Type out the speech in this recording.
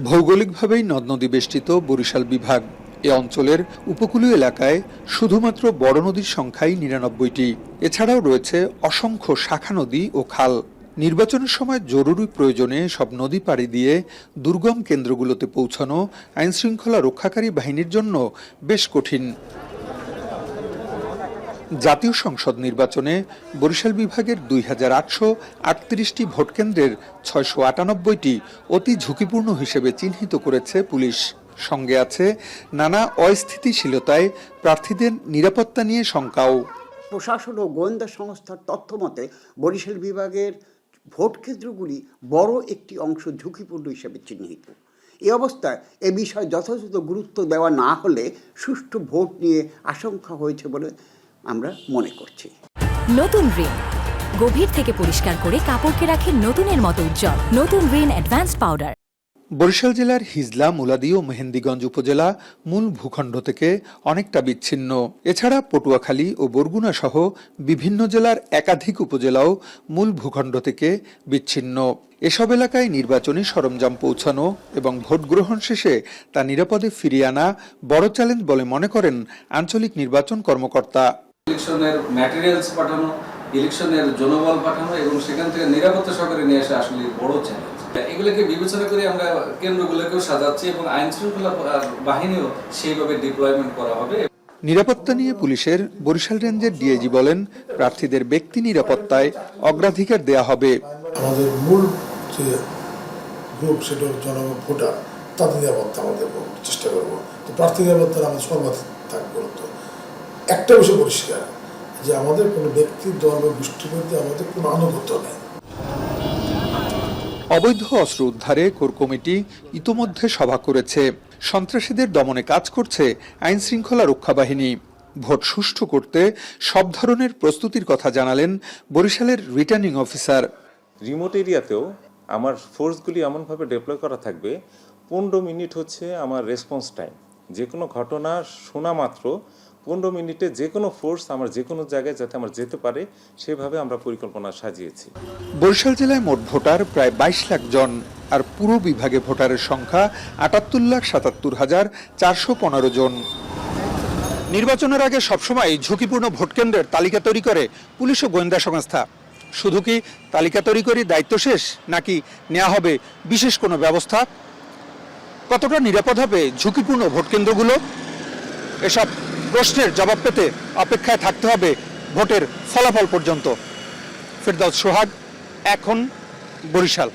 ভৌগোলিকভাবেই নদ নদী বেষ্টিত বরিশাল বিভাগ। এ অঞ্চলের উপকূলীয় এলাকায় শুধুমাত্র বড় নদীর সংখ্যাই ৯৯টি। এছাড়াও রয়েছে অসংখ্য শাখা নদী ও খাল। নির্বাচনের সময় জরুরি প্রয়োজনে সব নদী পাড়ি দিয়ে দুর্গম কেন্দ্রগুলোতে পৌঁছানো আইনশৃঙ্খলা রক্ষাকারী বাহিনীর জন্য বেশ কঠিন। জাতীয় সংসদ নির্বাচনে বরিশাল বিভাগের ২,৮৩৮টি ভোটকেন্দ্রের ৬৯৮টি অতি ঝুঁকিপূর্ণ হিসেবে চিহ্নিত করেছে পুলিশ। সঙ্গে আছে নানা অস্থিতিশীলতায় প্রার্থীদের নিরাপত্তা নিয়ে শঙ্কাও। প্রশাসন ও গোয়েন্দা সংস্থার তথ্য মতে বরিশাল বিভাগের ভোট কেন্দ্রগুলি বড় একটি অংশ ঝুঁকিপূর্ণ হিসেবে চিহ্নিত। এই অবস্থায় এ বিষয়ে যথাযথ গুরুত্ব দেওয়া না হলে সুষ্ঠু ভোট নিয়ে আশঙ্কা হয়েছে বলে আমরা মনে করছি। নতুন রিন গভীর থেকে পরিষ্কার করে কাপড়কে রাখে নতুনের মতো উজ্জ্বল। নতুন রিন অ্যাডভান্সড পাউডার। বরিশাল জেলার হিজলা, মুলাদী ও মেহেন্দিগঞ্জ উপজেলা মূল ভূখণ্ড থেকে অনেকটা বিচ্ছিন্ন। এছাড়া পটুয়াখালী ও বরগুনা সহ বিভিন্ন জেলার একাধিক উপজেলাও মূল ভূখণ্ড থেকে বিচ্ছিন্ন। এসব এলাকায় নির্বাচনী সরঞ্জাম পৌঁছানো এবং ভোট গ্রহণ শেষে তা নিরাপদে ফিরিয়ে আনা বড় চ্যালেঞ্জ বলে মনে করেন আঞ্চলিক নির্বাচন কর্মকর্তা। ইলেকশনের ম্যাটেরিয়ালস পাঠানো, ইলেকশনের জনবল পাঠানো এবং সেখান থেকে নিরাপত্তা সহকারে নিয়ে আসা আসলে বড় চ্যালেঞ্জ। এগুলোকে বিবেচনা করে আমরা কেন্দ্রগুলোকেও সাজাচ্ছি এবং আইন শৃঙ্খলা বাহিনীও সেইভাবে ডিপ্লয়মেন্ট করা হবে। নিরাপত্তা নিয়ে পুলিশের বরিশাল রেঞ্জের ডিআইজি বলেন, প্রার্থীদের ব্যক্তি নিরাপত্তায় অগ্রাধিকার দেয়া হবে। আমাদের মূল যে গ্রুপ সেটা জনগণ ভোটার, তাদের নিরাপত্তা আমাদের চেষ্টা করবো। তো প্রার্থী নিরাপত্তার আমাদের সর্বাধিক থাকবে। তো একটা বিষয় পরিষ্কার যে আমাদের কোনো ব্যক্তি, দল বা গোষ্ঠীর মধ্যে আমাদের কোনো আনুগত্য নেই। অবৈধ অস্ত্র উদ্ধারে কোর কমিটি ইতোমধ্যে সভা করেছে। সন্ত্রাসীদের দমনে কাজ করছে আইন শৃঙ্খলা রক্ষা বাহিনী। ভোট সুষ্ঠু করতে সব ধরনের প্রস্তুতির কথা জানালেন বরিশালের রিটার্নিং অফিসার। রিমোট এরিয়াতেও আমার ফোর্সগুলি এমনভাবে ডিপ্লয় করা থাকবে, 15 মিনিট হচ্ছে আমার রেসপন্স টাইম। যে কোনো ঘটনা শোনা মাত্র 15 মিনিটে যে কোনো ফোর্স আমার যে কোনো জায়গায় যাতে আমার যেতে পারে সেভাবে আমরা পরিকল্পনা সাজিয়েছি। বরিশাল জেলায় মোট ভোটার প্রায় 22 লাখ জন, আর পুরো বিভাগে ভোটারের সংখ্যা 78,77,415 জন। নির্বাচনের আগে সবসময় ঝুঁকিপূর্ণ ভোটকেন্দ্রের তালিকা তৈরি করে পুলিশ ও গোয়েন্দা সংস্থা। শুধু কি তালিকা তৈরি করে দায়িত্ব শেষ, নাকি নেওয়া হবে বিশেষ কোনো ব্যবস্থা? কতটা নিরাপদ হবে ঝুঁকিপূর্ণ ভোটকেন্দ্রগুলো? এসব প্রশ্নের জবাব পেতে অপেক্ষায় থাকতে হবে ভোটের ফলাফল পর্যন্ত। ফেরদৌস সোহাগ, এখন, বরিশাল।